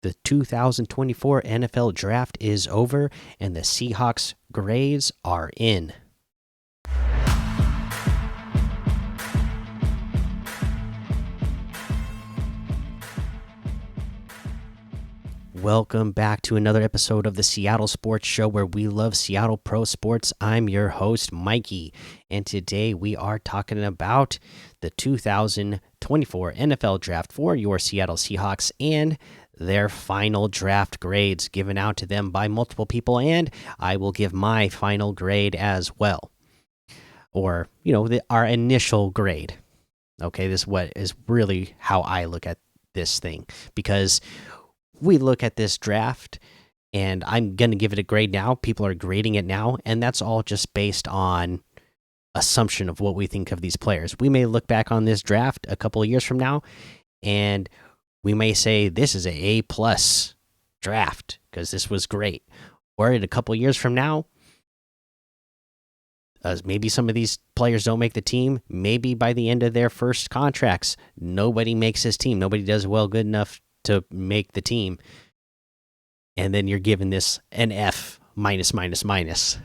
The 2024 NFL Draft is over, and the Seahawks grades are in. Welcome back to another episode of the Seattle Sports Show, where we love Seattle pro sports. I'm your host, Mikey, and today we are talking about the 2024 NFL Draft for your Seattle Seahawks and their final draft grades given out to them by multiple people, and I will give my final grade as well, or our initial grade. Okay, this is what is really how I look at this thing, because we look at this draft and I'm going to give it a grade now. People are grading it now, and that's all just based on assumption of what we think of these players. We may look back on this draft a couple of years from now and we may say this is a plus draft because this was great. Or in a couple of years from now, maybe some of these players don't make the team. Maybe by the end of their first contracts, nobody makes this team. Nobody does well good enough to make the team, and then you're given this an F minus minus minus.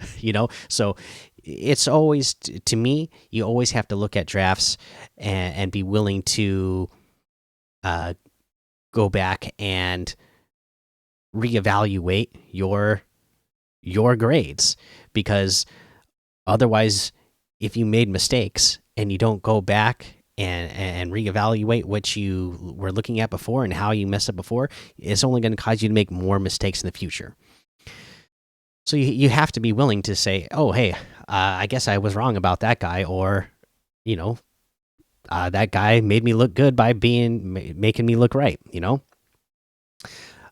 So it's always, to me, you always have to look at drafts and be willing to go back and reevaluate your grades, because otherwise, if you made mistakes and you don't go back and reevaluate what you were looking at before and how you messed up before, it's only going to cause you to make more mistakes in the future. So you have to be willing to say, oh, hey, I guess I was wrong about that guy, or that guy made me look good by making me look right.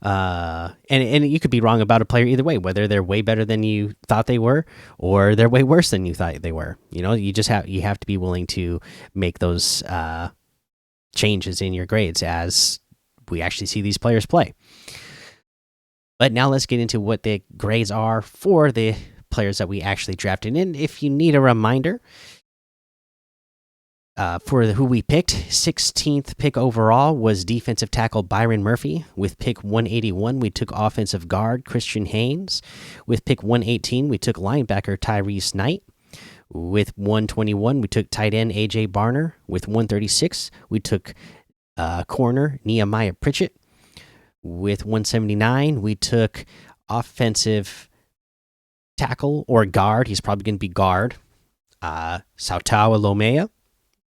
And you could be wrong about a player either way, whether they're way better than you thought they were or they're way worse than you thought they were. You just have to be willing to make those changes in your grades as we actually see these players play. But now let's get into what the grades are for the players that we actually drafted. And if you need a reminder, for who we picked, 16th pick overall was defensive tackle Byron Murphy. With pick 181, we took offensive guard Christian Haynes. With pick 118, we took linebacker Tyrese Knight. With 121, we took tight end AJ Barner. With 136, we took corner Nehemiah Pritchett. With 179, we took offensive tackle or guard. He's probably going to be guard, Sautawa Lomea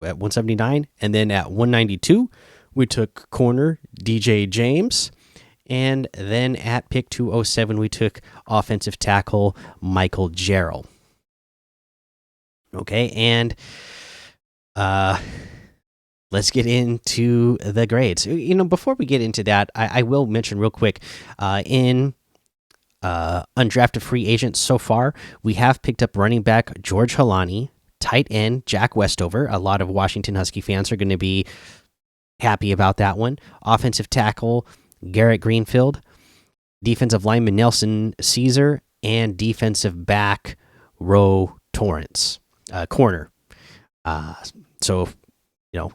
at 179, and then at 192 we took corner DJ James, and then at pick 207 we took offensive tackle Michael Jarrell. Okay, and let's get into the grades. Before we get into that, I will mention real quick, in undrafted free agents so far, we have picked up running back George Halani, tight end Jack Westover. A lot of Washington Husky fans are going to be happy about that one. Offensive tackle Garrett Greenfield, defensive lineman Nelson Caesar, and defensive back Roe Torrance, corner. So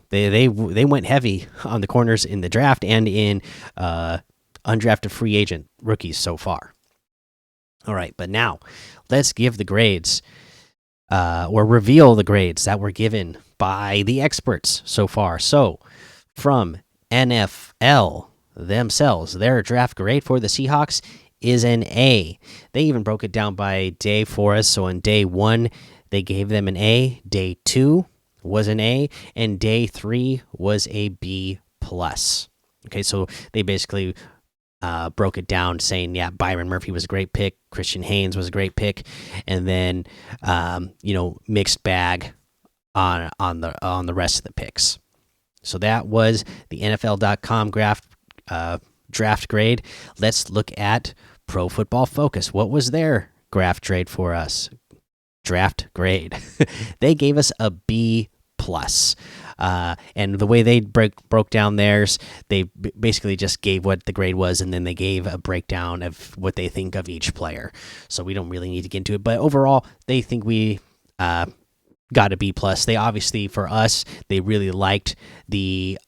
they went heavy on the corners in the draft and in undrafted free agent rookies so far. All right, but now let's give the grades. Or reveal the grades that were given by the experts so far. So, from NFL themselves, their draft grade for the Seahawks is an A. They even broke it down by day for us. So, on day 1, they gave them an A. Day 2 was an A, and day 3 was a B plus. Okay, so they basically broke it down, saying, yeah, Byron Murphy was a great pick, Christian Haynes was a great pick, and then mixed bag on the rest of the picks. So that was the NFL.com draft grade. Let's look at Pro Football Focus. What was their draft grade for us? Draft grade. They gave us a B plus. And the way they broke down theirs, they basically just gave what the grade was, and then they gave a breakdown of what they think of each player. So we don't really need to get into it. But overall, they think we got a B plus. They obviously, for us, they really liked the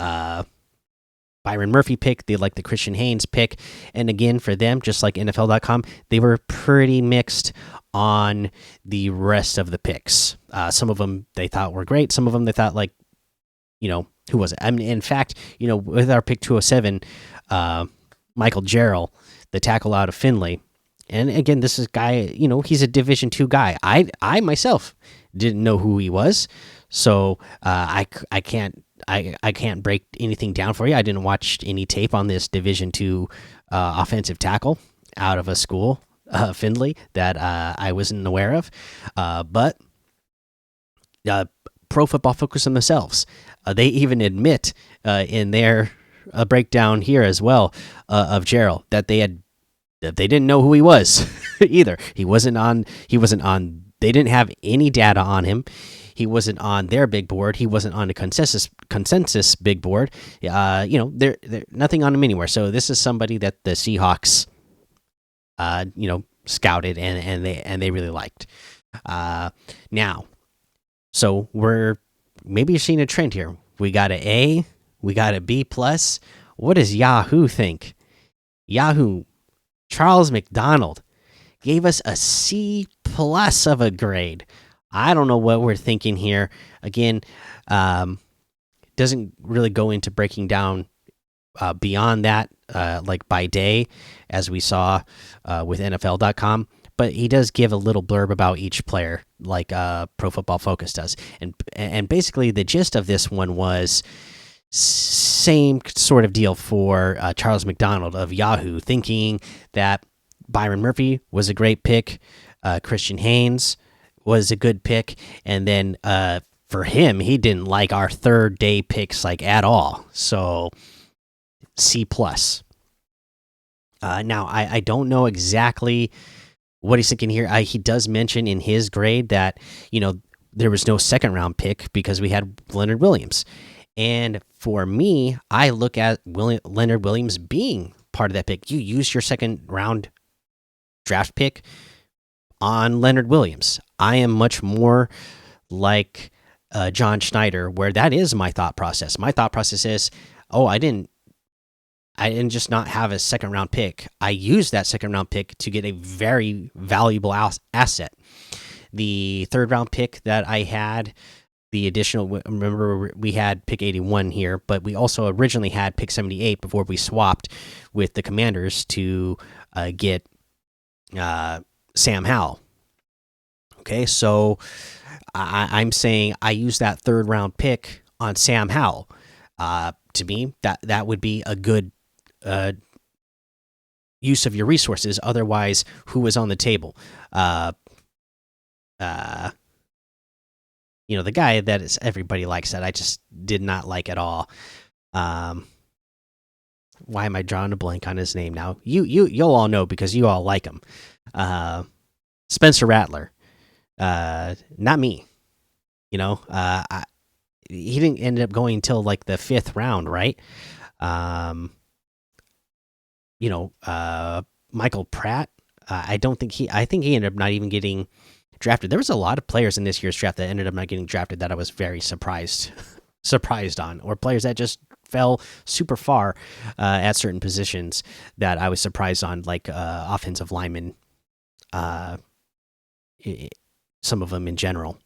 Byron Murphy pick. They like the Christian Haynes pick. And again, for them, just like NFL.com, they were pretty mixed on the rest of the picks. Some of them they thought were great. Some of them they thought, like, who was it? I mean, in fact, with our pick 207, Michael Jarrell, the tackle out of Findlay. And again, this is guy, he's a Division II guy. I myself didn't know who he was, so I can't break anything down for you. I didn't watch any tape on this Division II offensive tackle out of a school, Findlay, that I wasn't aware of. But Pro Football Focus themselves, they even admit in their breakdown here as well of Jarrell that they didn't know who he was either. He wasn't on. They didn't have any data on him. He wasn't on their big board. He wasn't on the consensus big board. There nothing on him anywhere. So this is somebody that the Seahawks, scouted and they really liked. Now, so maybe you're seeing a trend here. We got an A, we got a B plus. What does Yahoo think? Yahoo, Charles McDonald gave us a C plus of a grade. I don't know what we're thinking here. Again, doesn't really go into breaking down beyond that, like by day, as we saw with NFL.com. But he does give a little blurb about each player, like Pro Football Focus does. And basically, the gist of this one was same sort of deal for Charles McDonald of Yahoo, thinking that Byron Murphy was a great pick, Christian Haynes was a good pick, and then for him, he didn't like our third day picks like at all. So C plus. Now I don't know exactly what he's thinking here. He does mention in his grade that there was no second round pick because we had Leonard Williams. And for me, I look at Leonard Williams being part of that pick. You use your second round draft pick on Leonard Williams. I am much more like John Schneider, where that is my thought process. My thought process is, I didn't just not have a second round pick. I used that second round pick to get a very valuable asset. The third round pick that I had, the additional, remember we had pick 81 here, but we also originally had pick 78 before we swapped with the Commanders to get Sam Howell. Okay, so I'm saying I used that third round pick on Sam Howell. To me, that would be a good use of your resources. Otherwise, who was on the table? The guy that is everybody likes that I just did not like at all. Why am I drawing a blank on his name now? You'll all know because you all like him. Spencer Rattler. Not me. He didn't end up going until like the 5th round, right? Michael Pratt. I think he ended up not even getting drafted. There was a lot of players in this year's draft that ended up not getting drafted that I was very surprised on, or players that just fell super far at certain positions that I was surprised on, like offensive linemen, some of them in general.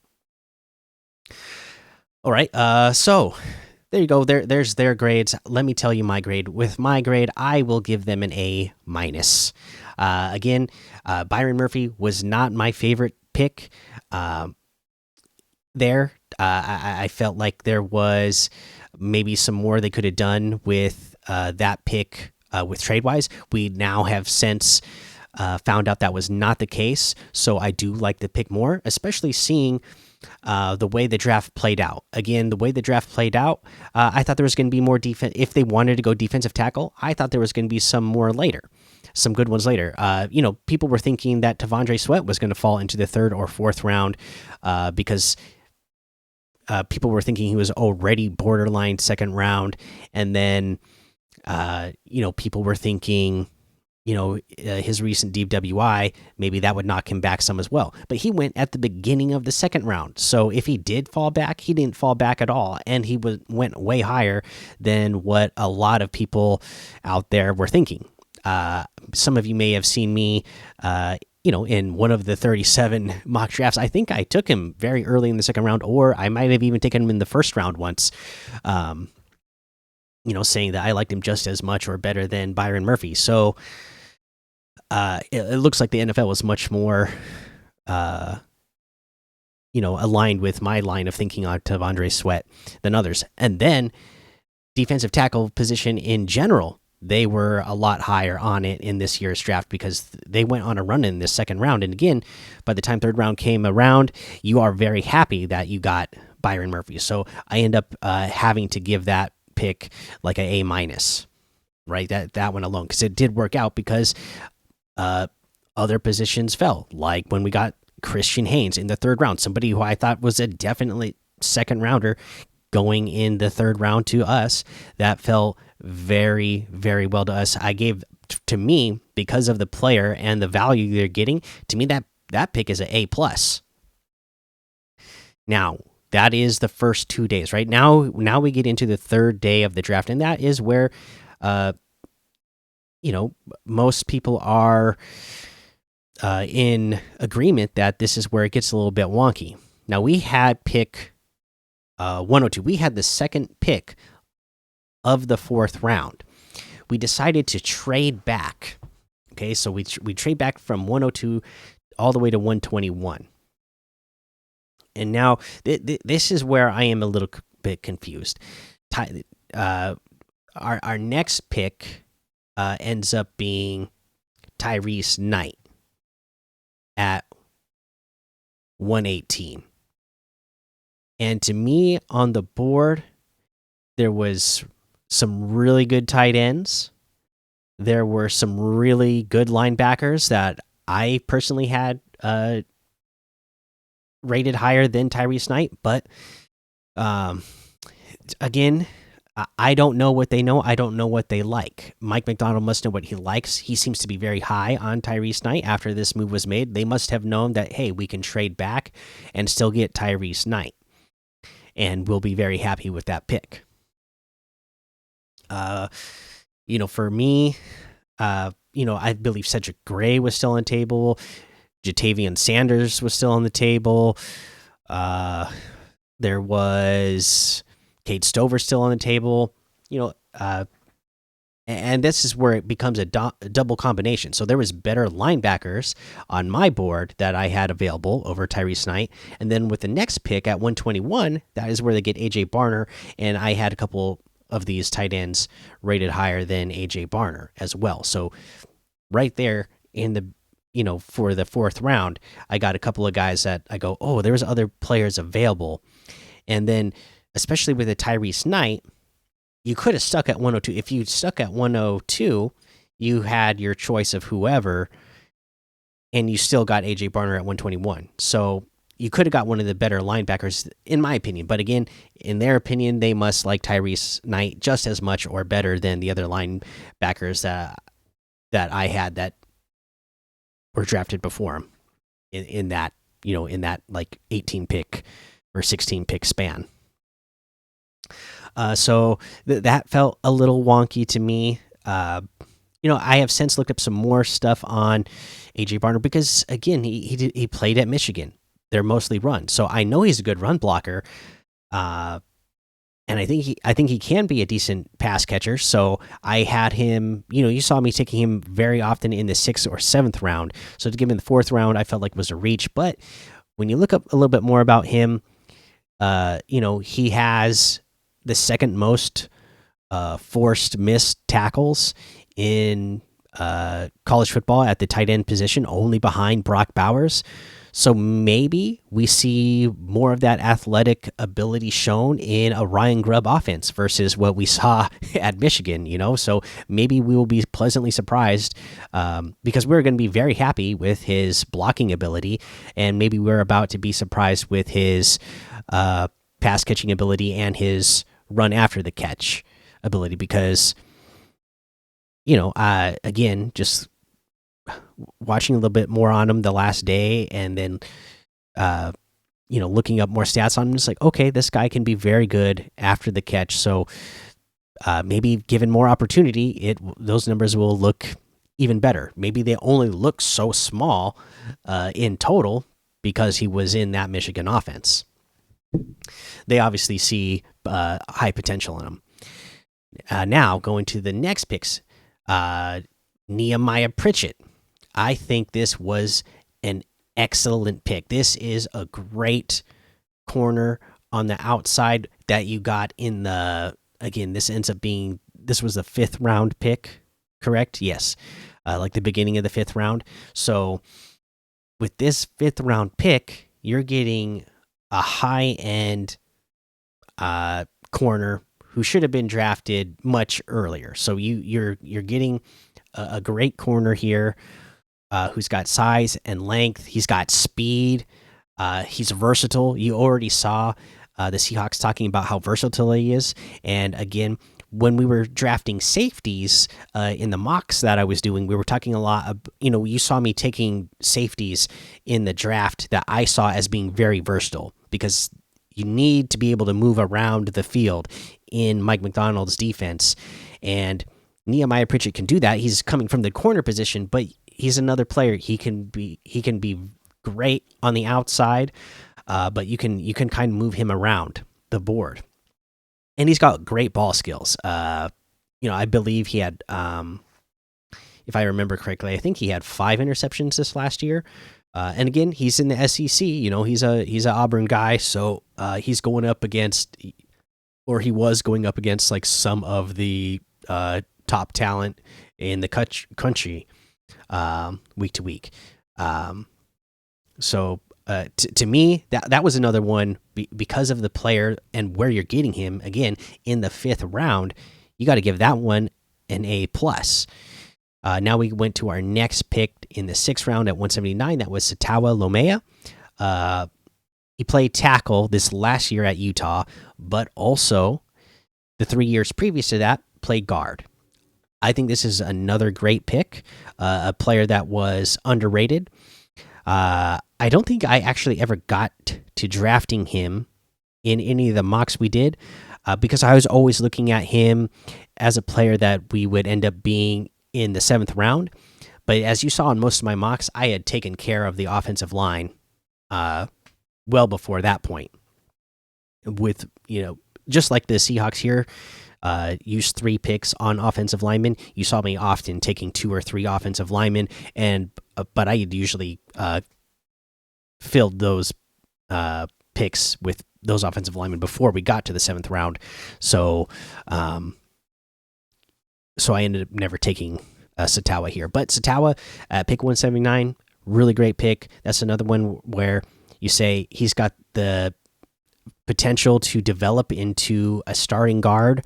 All right, so there you go. There's their grades. Let me tell you my grade. With my grade, I will give them an A minus. Again, Byron Murphy was not my favorite pick. There, I felt like there was maybe some more they could have done with that pick with TradeWise. We now have since found out that was not the case. So I do like the pick more, especially seeing the way the draft played out. Again, the way the draft played out, I thought there was going to be more defense. If they wanted to go defensive tackle, I thought there was going to be some more later. Some good ones later. People were thinking that Tavondre Sweat was going to fall into the 3rd or 4th round because people were thinking he was already borderline 2nd round. And then, people were thinking his recent DWI, maybe that would knock him back some as well. But he went at the beginning of the second round. So if he did fall back, he didn't fall back at all. And he went way higher than what a lot of people out there were thinking. Some of you may have seen me, in one of the 37 mock drafts. I think I took him very early in the second round, or I might have even taken him in the first round once. Saying that I liked him just as much or better than Byron Murphy. So it looks like the NFL was much more, aligned with my line of thinking on Tavondre Sweat than others. And then defensive tackle position in general, they were a lot higher on it in this year's draft because they went on a run in this second round. And again, by the time third round came around, you are very happy that you got Byron Murphy. So I end up having to give that pick like a A-, right? That one alone, because it did work out because other positions fell, like when we got Christian Haynes in the third round, somebody who I thought was a definitely second rounder going in the third round to us. That fell very, very well to us. I gave, to me, because of the player and the value they're getting, to me that pick is an A+. Now, that is the first 2 days, right? Now we get into the third day of the draft, and that is where most people are in agreement that this is where it gets a little bit wonky. Now, we had pick 102. We had the second pick of the fourth round. We decided to trade back. Okay, so we trade back from 102 all the way to 121. And now this is where I am a little bit confused. Our next pick ends up being Tyrese Knight at 118. And to me, on the board, there was some really good tight ends. There were some really good linebackers that I personally had rated higher than Tyrese Knight. But again, I don't know what they know. I don't know what they like. Mike McDonald must know what he likes. He seems to be very high on Tyrese Knight after this move was made. They must have known that, hey, we can trade back and still get Tyrese Knight. And we'll be very happy with that pick. For me, I believe Cedric Gray was still on the table. Jatavian Sanders was still on the table. There was Cade Stover still on the table. And this is where it becomes a double combination. So there was better linebackers on my board that I had available over Tyrese Knight. And then with the next pick at 121, that is where they get AJ Barner. And I had a couple of these tight ends rated higher than AJ Barner as well. So right there in the for the fourth round, I got a couple of guys that I go, oh, there's other players available. And then especially with the Tyrese Knight, you could have stuck at 102. If you stuck at 102, you had your choice of whoever, and you still got AJ Barner at 121. So you could have got one of the better linebackers, in my opinion. But again, in their opinion, they must like Tyrese Knight just as much or better than the other linebackers that I had that were drafted before him in that like 18 pick or 16 pick span. So that felt a little wonky to me. I have since looked up some more stuff on AJ Barner because again, he played at Michigan. They're mostly run, so I know he's a good run blocker. And I think he can be a decent pass catcher. So I had him. You saw me taking him very often in the 6th or 7th round. So to give him the 4th round, I felt like was a reach. But when you look up a little bit more about him, he has the second most forced missed tackles in college football at the tight end position, only behind Brock Bowers. So maybe we see more of that athletic ability shown in a Ryan Grubb offense versus what we saw at Michigan, So maybe we will be pleasantly surprised because we're going to be very happy with his blocking ability, and maybe we're about to be surprised with his pass catching ability and his run after the catch ability because again, just watching a little bit more on him the last day, and then uh, looking up more stats on him, it's like, okay, this guy can be very good after the catch. So maybe given more opportunity, those numbers will look even better. Maybe they only look so small in total because he was in that Michigan offense. They obviously see high potential in him. Now going to the next picks, Nehemiah Pritchett. I think this was an excellent pick. This is a great corner on the outside that you got in the. Again, this was the 5th round pick, correct? Yes, like the beginning of the 5th round. So with this 5th round pick, you're getting a high end corner who should have been drafted much earlier. So you're getting a great corner here, who's got size and length. He's got speed. He's versatile. You already saw the Seahawks talking about how versatile he is. And again, when we were drafting safeties in the mocks that I was doing, we were talking a lot. You saw me taking safeties in the draft that I saw as being very versatile, because you need to be able to move around the field in Mike McDonald's defense. And Nehemiah Pritchett can do that. He's coming from the corner position, but he's another player. He can be great on the outside, but you can kind of move him around the board. And he's got great ball skills. I believe he had, if I remember correctly, I think he had 5 interceptions this last year. And again, he's in the SEC. He's an Auburn guy, so he's going up against, or he was going up against, like some of the top talent in the country week to week. So to me, that was another one because of the player and where you're getting him. Again, in the 5th round, you got to give that one an A+. Now we went to our next pick in the 6th round at 179. That was Satawa Lomea. He played tackle this last year at Utah, but also the 3 years previous to that played guard. I think this is another great pick, a player that was underrated. I don't think I actually ever got to drafting him in any of the mocks we did, because I was always looking at him as a player that we would end up being in the 7th round. But as you saw in most of my mocks, I had taken care of the offensive line well before that point. With, just like the Seahawks here, used 3 picks on offensive linemen. You saw me often taking 2 or 3 offensive linemen, but I had usually filled those picks with those offensive linemen before we got to the 7th round. So I ended up never taking Satawa here. But Satawa, pick 179, really great pick. That's another one where you say he's got the potential to develop into a starting guard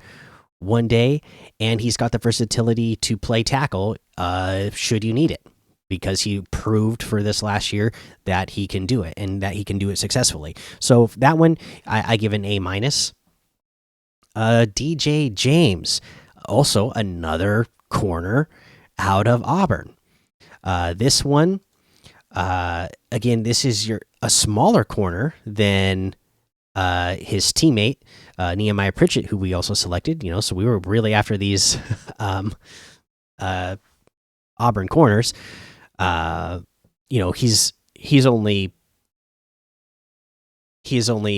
one day, and he's got the versatility to play tackle should you need it, because he proved for this last year that he can do it and that he can do it successfully. So that one I give an A-. DJ James, also another corner out of Auburn. This one, again, this is a smaller corner than his teammate Nehemiah Pritchett, who we also selected. So we were really after these Auburn corners. He's only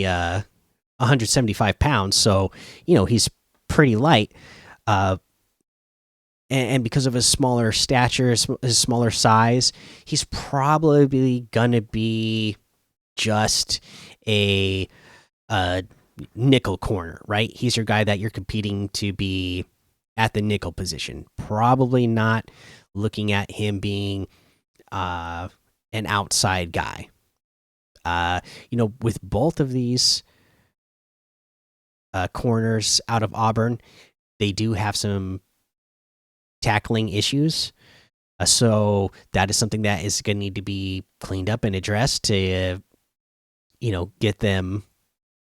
175 pounds, so he's pretty light. And because of his smaller stature, his smaller size, he's probably gonna be just a nickel corner, right? He's your guy that you're competing to be at the nickel position. Probably not looking at him being an outside guy. With both of these corners out of Auburn, they do have some tackling issues. So that is something that is going to need to be cleaned up and addressed to, get them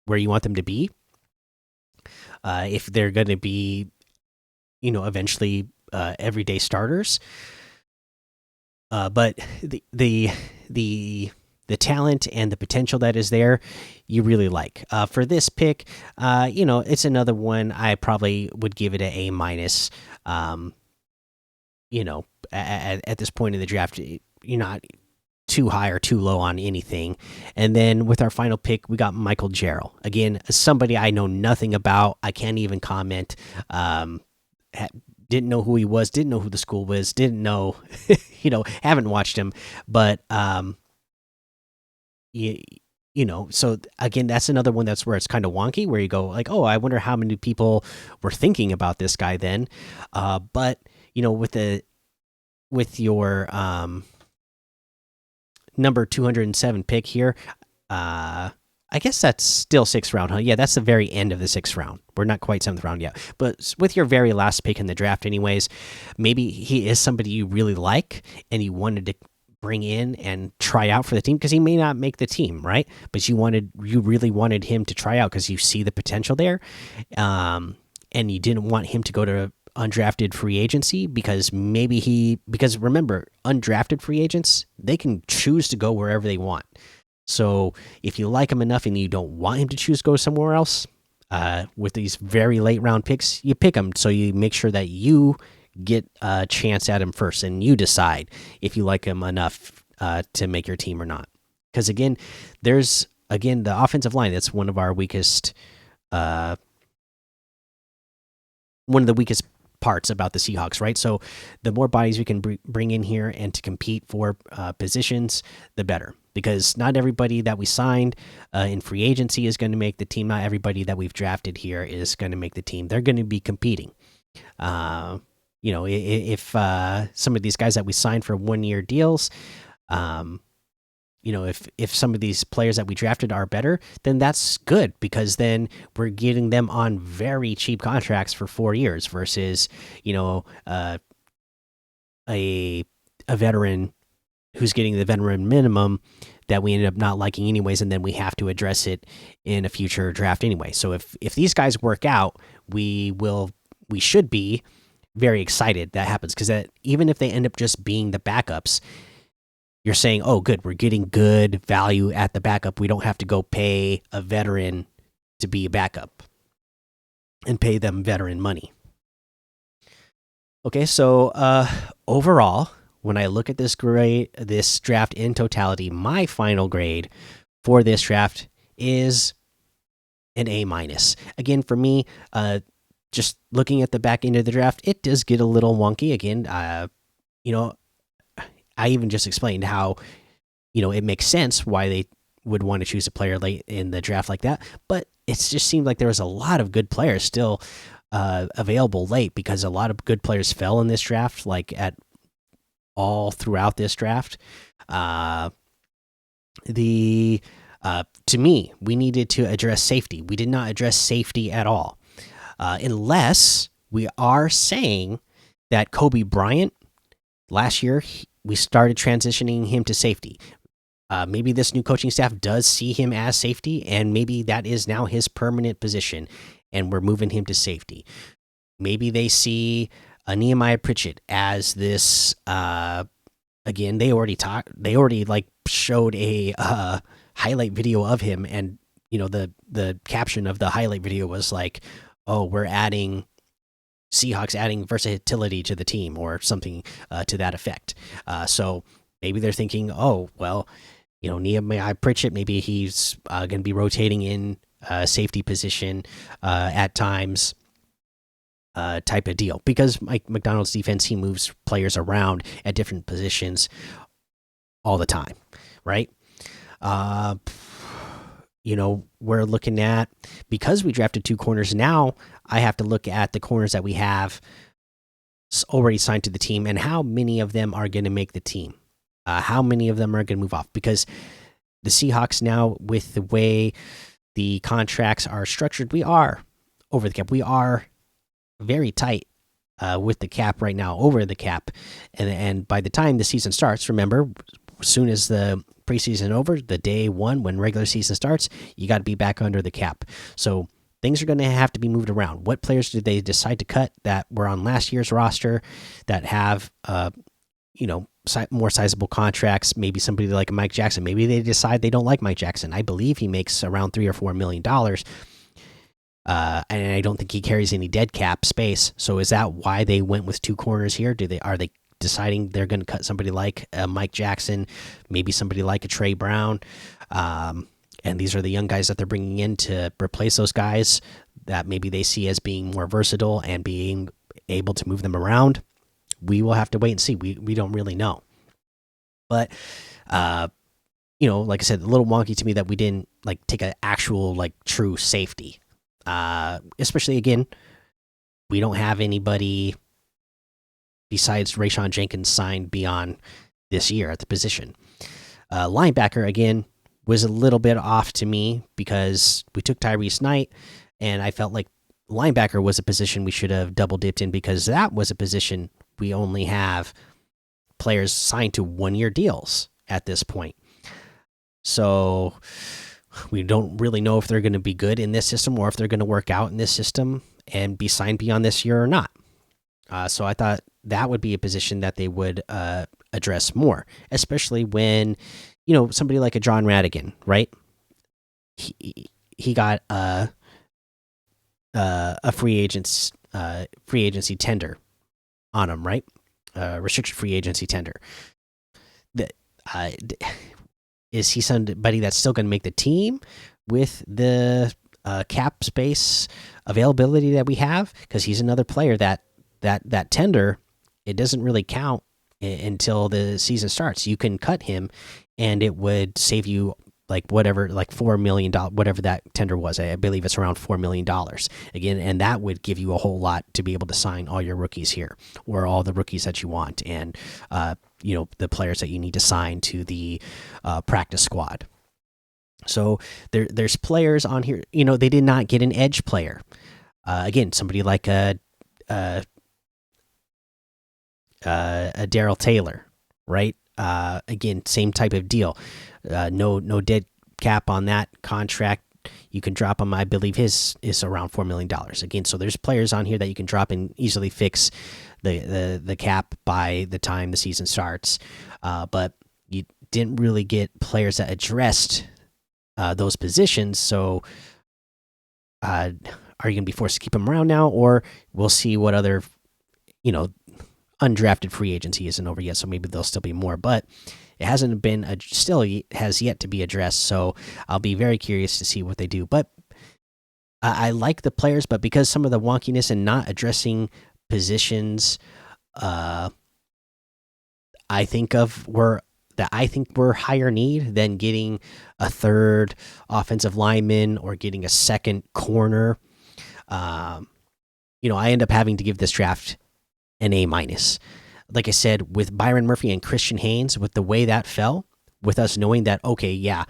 where you want them to be. If they're going to be, eventually everyday starters. But the talent and the potential that is there, you really like. For this pick, it's another one I probably would give it an A minus. Um, at this point in the draft, you're not too high or too low on anything. And then with our final pick, we got Michael Jarrell. Again, somebody I know nothing about. I can't even comment. Ha didn't know who he was. Didn't know who the school was. Didn't know. Haven't watched him. But you, so again, that's another one that's where it's kind of wonky. Where you go like, oh, I wonder how many people were thinking about this guy then. But with your number 207 pick here. I guess that's still sixth round, huh? Yeah, that's the very end of the sixth round. We're not quite seventh round yet. But with your very last pick in the draft, anyways, maybe he is somebody you really like and you wanted to bring in and try out for the team because he may not make the team, right? But you really wanted him to try out because you see the potential there, and you didn't want him to go to undrafted free agency because because remember, undrafted free agents, they can choose to go wherever they want. So if you like him enough and you don't want him to choose to go somewhere else, with these very late round picks, you pick him so you make sure that you get a chance at him first and you decide if you like him enough to make your team or not. Because there's the offensive line. That's one of our weakest, one of the weakest parts about the Seahawks, right? So the more bodies we can bring in here and to compete for positions, the better. Because not everybody that we signed in free agency is going to make the team. Not everybody that we've drafted here is going to make the team. They're going to be competing. If some of these guys that we signed for 1-year deals, if some of these players that we drafted are better, then that's good because then we're getting them on very cheap contracts for 4 years versus a veteran who's getting the veteran minimum that we ended up not liking anyways, and then we have to address it in a future draft anyway. So if these guys work out, we should be very excited that happens because even if they end up just being the backups, you're saying, oh, good, we're getting good value at the backup. We don't have to go pay a veteran to be a backup and pay them veteran money. Okay, so overall, when I look at this draft in totality, my final grade for this draft is an A minus. Again, for me, just looking at the back end of the draft, it does get a little wonky. Again, I even just explained how, it makes sense why they would want to choose a player late in the draft like that. But it just seemed like there was a lot of good players still available late because a lot of good players fell in this draft, like at all throughout this draft. To me, we needed to address safety. We did not address safety at all, unless we are saying that Kobe Bryant last year we started transitioning him to safety. Maybe this new coaching staff does see him as safety, and maybe that is now his permanent position, and we're moving him to safety. Maybe they see Nehemiah Pritchett as this. Again, they already showed a highlight video of him, and the caption of the highlight video was like, "Oh, we're adding." Seahawks adding versatility to the team or something to that effect. So maybe they're thinking, oh, well, Nehemiah Pritchett, maybe he's going to be rotating in safety position at times type of deal. Because Mike McDonald's defense, he moves players around at different positions all the time, right? We're looking at, because we drafted 2 corners now, I have to look at the corners that we have already signed to the team and how many of them are going to make the team. How many of them are going to move off? Because the Seahawks now, with the way the contracts are structured, we are over the cap. We are very tight with the cap right now, over the cap. And by the time the season starts, remember, as soon as the preseason over, the day 1 when regular season starts, you got to be back under the cap. So things are going to have to be moved around. What players did they decide to cut that were on last year's roster that have more sizable contracts. Maybe somebody like Mike Jackson. Maybe they decide they don't like Mike Jackson. I believe he makes around $3 or $4 million. And I don't think he carries any dead cap space. So is that why they went with two corners here? Are they deciding they're going to cut somebody like Mike Jackson, maybe somebody like a Trey Brown, and these are the young guys that they're bringing in to replace those guys that maybe they see as being more versatile and being able to move them around? We will have to wait and see. We don't really know, but like I said, a little wonky to me that we didn't like take an actual like true safety. Especially again, we don't have anybody besides Rayshawn Jenkins signed beyond this year at the position. Linebacker again was a little bit off to me because we took Tyrese Knight, and I felt like linebacker was a position we should have double dipped in because that was a position we only have players signed to 1-year deals at this point. So we don't really know if they're going to be good in this system or if they're going to work out in this system and be signed beyond this year or not. So I thought that would be a position that they would address more, especially when, somebody like a John Radigan, right? He got a free agency tender on him, right? Restricted free agency tender. That is he somebody that's still going to make the team with the cap space availability that we have? Because he's another player that tender, it doesn't really count until the season starts. You can cut him, and it would save you like $4 million, whatever that tender was. I believe it's around $4 million again, and that would give you a whole lot to be able to sign all your rookies here, or all the rookies that you want, and the players that you need to sign to the practice squad. So there's players on here. They did not get an edge player. Again, somebody like a Darrell Taylor, right? Again, same type of deal. No dead cap on that contract. You can drop him. I believe his is around $4 million. Again, so there's players on here that you can drop and easily fix the cap by the time the season starts. But you didn't really get players that addressed those positions. So are you going to be forced to keep them around now, or we'll see what other undrafted free agency isn't over yet, so maybe there'll still be more, but it hasn't been still has yet to be addressed. So I'll be very curious to see what they do. But I like the players, but because some of the wonkiness and not addressing positions, I think we're higher need than getting a third offensive lineman or getting a second corner. I end up having to give this draft an A-. Like I said, with Byron Murphy and Christian Haynes, with the way that fell, with us knowing that, okay, yeah,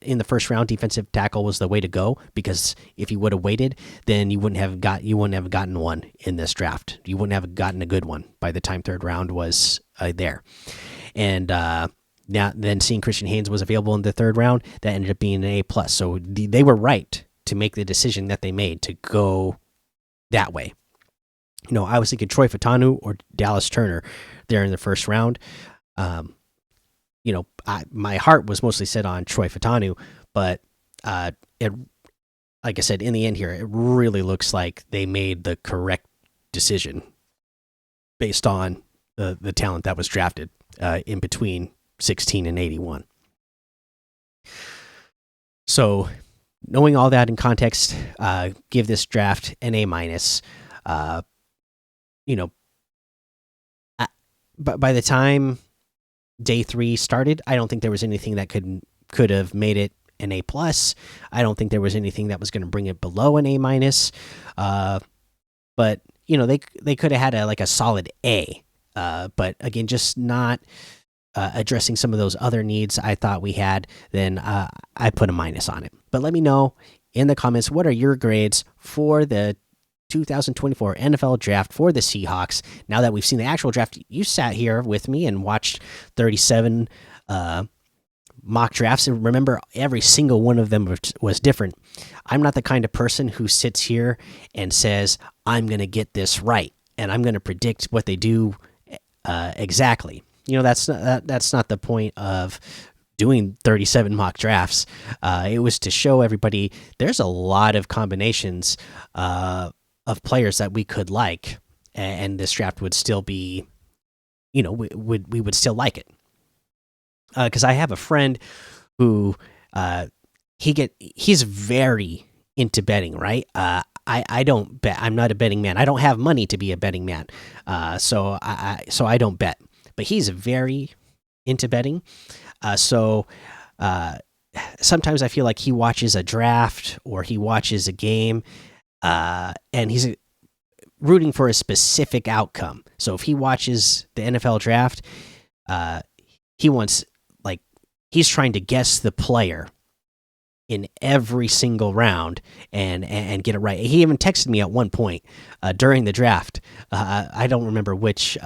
in the first round, defensive tackle was the way to go, because if you would have waited, then you wouldn't have gotten one in this draft. You wouldn't have gotten a good one by the time third round was there. And then seeing Christian Haynes was available in the third round, that ended up being an A+. So they were right to make the decision that they made to go that way. I was thinking Troy Fautanu or Dallas Turner there in the first round. My heart was mostly set on Troy Fautanu, but like I said, in the end here, it really looks like they made the correct decision based on the talent that was drafted in between 16 and 81. So, knowing all that in context, give this draft an A-. But by the time day 3 started, I don't think there was anything that could have made it an A+. I don't think there was anything that was going to bring it below an A-. But they could have had a solid A. But again, just not addressing some of those other needs I thought we had. Then I put a minus on it. But let me know in the comments, what are your grades for the 2024 NFL draft for the Seahawks? Now that we've seen the actual draft, you sat here with me and watched 37 mock drafts, and remember, every single one of them was different. I'm not the kind of person who sits here and says, I'm going to get this right and I'm going to predict what they do exactly. that's not the point of doing 37 mock drafts. It was to show everybody there's a lot of combinations of players that we could like, and this draft would still be, we would still like it. Because I have a friend who he's very into betting, right? I don't bet. I'm not a betting man. I don't have money to be a betting man. So I don't bet. But he's very into betting. So sometimes I feel like he watches a draft or he watches a game, and he's rooting for a specific outcome. So if he watches the NFL draft, he wants, like, he's trying to guess the player in every single round and get it right. He even texted me at one point during the draft. I don't remember which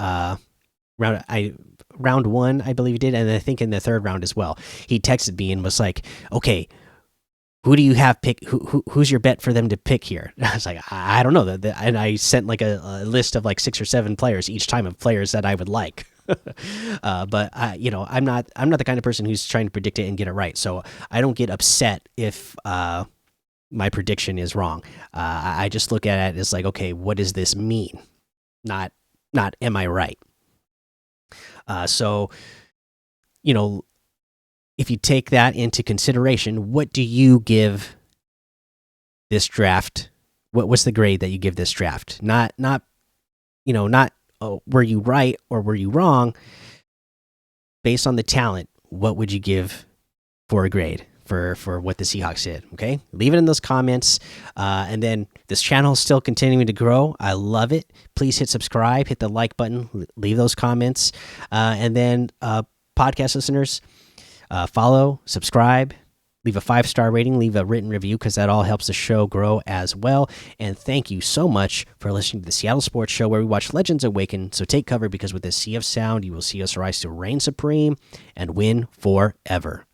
round one, I believe he did, and I think in the third round as well. He texted me and was like, "Okay, who do you have pick? Who's your bet for them to pick here?" I was like, "I don't know." And I sent like a list of like 6 or 7 players each time of players that I would like. But I'm not the kind of person who's trying to predict it and get it right. So I don't get upset if my prediction is wrong. I just look at it as like, okay, what does this mean? Not am I right? So if you take that into consideration, what do you give this draft? What's the grade that you give this draft? Not oh, were you right or were you wrong? Based on the talent, what would you give for a grade for what the Seahawks did? Okay, leave it in those comments. And then this channel is still continuing to grow. I love it. Please hit subscribe, hit the like button, leave those comments, and then podcast listeners, follow, subscribe, leave a 5-star rating, leave a written review, because that all helps the show grow as well. And thank you so much for listening to the Seattle Sports Show, where we watch legends awaken. So take cover, because with this sea of sound, you will see us rise to reign supreme and win forever.